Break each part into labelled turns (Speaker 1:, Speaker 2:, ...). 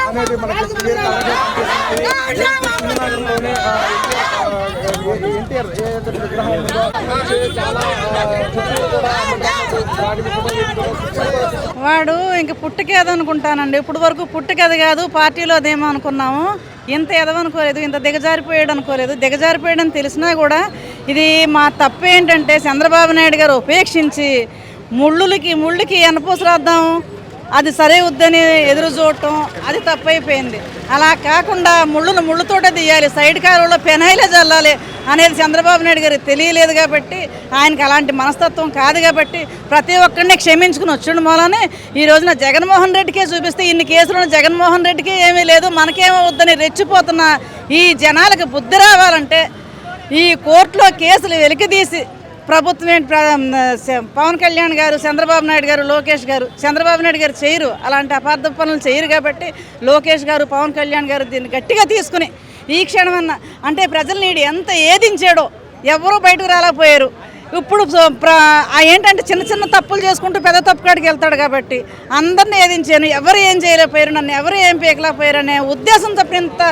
Speaker 1: అనేది మనకి ఎన్టీఆర్ ఏదైతే విగ్రహం ఉందో చాలా
Speaker 2: వాడు ఇంక పుట్టుకేదనుకుంటానండి. ఇప్పుడు వరకు పుట్టుకేది కాదు, పార్టీలో అదేమో అనుకున్నాము. ఇంత ఎదవనుకోలేదు, ఇంత దిగజారిపోయాడు అనుకోలేదు. దిగజారిపోయాడని తెలిసినా కూడా ఇది మా తప్పు ఏంటంటే చంద్రబాబు నాయుడు గారు ఉపేక్షించి ముళ్ళుకి ఎనపూస రాద్దాం అది సరే వద్దని ఎదురు చూడటం అది తప్పైపోయింది. అలా కాకుండా ముళ్ళుతోటే తీయాలి, సైడ్ కారులో పెనాయిలే చల్లాలి అనేది చంద్రబాబు నాయుడు గారికి తెలియలేదు కాబట్టి, ఆయనకి అలాంటి మనస్తత్వం కాదు కాబట్టి ప్రతి ఒక్కరిని క్షమించుకుని వచ్చిన మూలనే ఈ రోజున జగన్మోహన్ రెడ్డికే చూపిస్తే ఇన్ని కేసులను జగన్మోహన్ రెడ్డికి ఏమీ లేదు మనకేమో వద్దని రెచ్చిపోతున్న ఈ జనాలకు బుద్ధి రావాలంటే ఈ కోర్టులో కేసులు వెలికితీసి ప్రభుత్వం పవన్ కళ్యాణ్ గారు, చంద్రబాబు నాయుడు గారు, లోకేష్ గారు, చంద్రబాబు నాయుడు గారు చేయరు, అలాంటి అపార్థ పనులు చేయరు కాబట్టి లోకేష్ గారు, పవన్ కళ్యాణ్ గారు దీన్ని గట్టిగా తీసుకుని ఈ క్షణమన్నా అంటే ప్రజల్ని ఎంత ఏదించాడో ఎవరూ బయటకు రాలేకపోయారు. ఇప్పుడు ఏంటంటే చిన్న తప్పులు చేసుకుంటూ పెద్ద తప్పు కాడికి వెళ్తాడు కాబట్టి అందరినీ ఏదించాను, ఎవరు ఏం చేయలేకపోయారు, నన్ను ఎవరు ఏం పీకలేకపోయారు అనే ఉద్దేశం తప్పినంత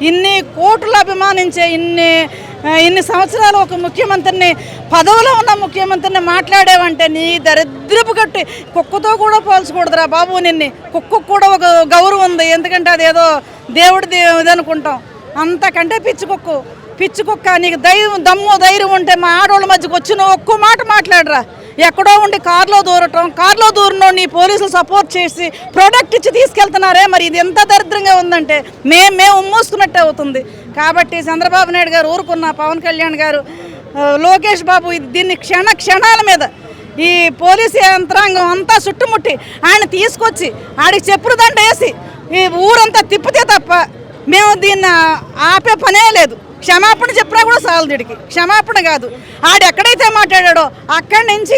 Speaker 2: ఇన్ని కోట్లు అభిమానించే ఇన్ని సంవత్సరాలు ఒక ముఖ్యమంత్రిని పదవిలో ఉన్న ముఖ్యమంత్రిని మాట్లాడేవంటే నీ దరిద్రపు కట్టి కుక్కతో కూడా పోల్చకూడదురా బాబు. నిన్ను కుక్కకు కూడా ఒక గౌరవం ఉంది, ఎందుకంటే అదేదో దేవుడిది అనుకుంటాం. అంతకంటే పిచ్చి కుక్క నీకు దమ్ము ధైర్యం ఉంటే మా ఆడవాళ్ళ మధ్యకు వచ్చి నువ్వు ఒక్కో మాట మాట్లాడరా. ఎక్కడో ఉండి కారులో దూరడం నీ పోలీసులు సపోర్ట్ చేసి ప్రొడక్ట్ ఇచ్చి తీసుకెళ్తున్నారే, మరి ఇది ఎంత దరిద్రంగా ఉందంటే మేము ఉమ్మూసుకున్నట్టే అవుతుంది. కాబట్టి చంద్రబాబు నాయుడు గారు ఊరుకున్న, పవన్ కళ్యాణ్ గారు, లోకేష్ బాబు దీన్ని క్షణాల మీద ఈ పోలీసు యంత్రాంగం అంతా చుట్టుముట్టి ఆయన తీసుకొచ్చి ఆడికి చెప్పులు దండ వేసి ఈ ఊరంతా తిప్పితే తప్ప మేము దీన్ని ఆపే పనే లేదు. క్షమాపణ చెప్పినా కూడా చాలు, దీడికి క్షమాపణ కాదు. ఆడు ఎక్కడైతే మాట్లాడాడో అక్కడి నుంచి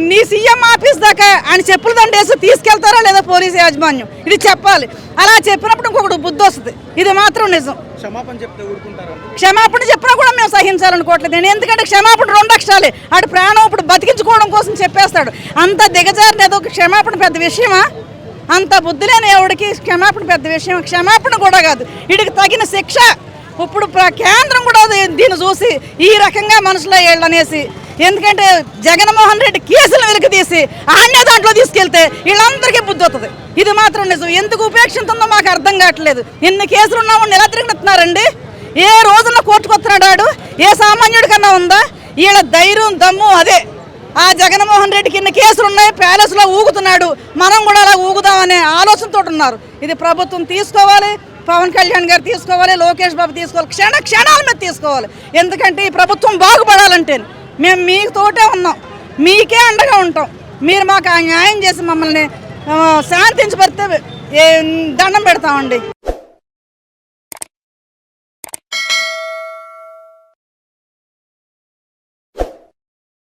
Speaker 2: నీ సీఎం ఆఫీస్ దాకా ఆయన చెప్పులు దండేసి తీసుకెళ్తారా లేదా పోలీసు యాజమాన్యం, ఇది చెప్పాలి. అలా చెప్పినప్పుడు ఇంకొకటి బుద్ధి వస్తుంది, ఇది మాత్రం నిజం. క్షమాపణ చెప్పినా కూడా మేము సహించాలనుకోవట్లేదు నేను, ఎందుకంటే క్షమాపణ 2 అక్షరాలే. ఆడు ప్రాణం ఇప్పుడు బతికించుకోవడం కోసం చెప్పేస్తాడు. అంత దిగజారిన ఏదో క్షమాపణ పెద్ద విషయమా? అంత బుద్ధి లేని ఎవడికి క్షమాపణ పెద్ద విషయం? క్షమాపణ కూడా కాదు, వీడికి తగిన శిక్ష. ఇప్పుడు కేంద్రం కూడా దీన్ని చూసి ఈ రకంగా మనసులో అనేసి, ఎందుకంటే జగన్మోహన్ రెడ్డి కేసులు వెలికితీసి ఆన్య దాంట్లో తీసుకెళ్తే వీళ్ళందరికీ బుద్ధి వస్తుంది. ఇది మాత్రం నిజం. ఎందుకు ఉపేక్షిస్తుందో మాకు అర్థం కావట్లేదు. ఎన్ని కేసులు ఉన్నామని ఎలా తిరుగుతున్నారండి? ఏ రోజున కోర్టుకు వస్తున్నాడు ఆడు? ఏ సామాన్యుడి కన్నా ఉందా? వీళ్ళ ధైర్యం దమ్ము అదే. ఆ జగన్మోహన్ రెడ్డికి ఇన్ని కేసులు ఉన్నాయి, ప్యాలెస్లో ఊగుతున్నాడు, మనం కూడా అలా ఊగుదామనే ఆలోచనతో ఉన్నారు. ఇది ప్రభుత్వం తీసుకోవాలి, పవన్ కళ్యాణ్ గారు తీసుకోవాలి, లోకేష్ బాబు తీసుకోవాలి, క్షణాల మీద తీసుకోవాలి. ఎందుకంటే ఈ ప్రభుత్వం బాగుపడాలంటే మేము మీతోటే ఉన్నాం, మీకే అండగా ఉంటాం. మీరు మాకు న్యాయం చేసి మమ్మల్ని శాంతించబడితే దండం పెడతామండి.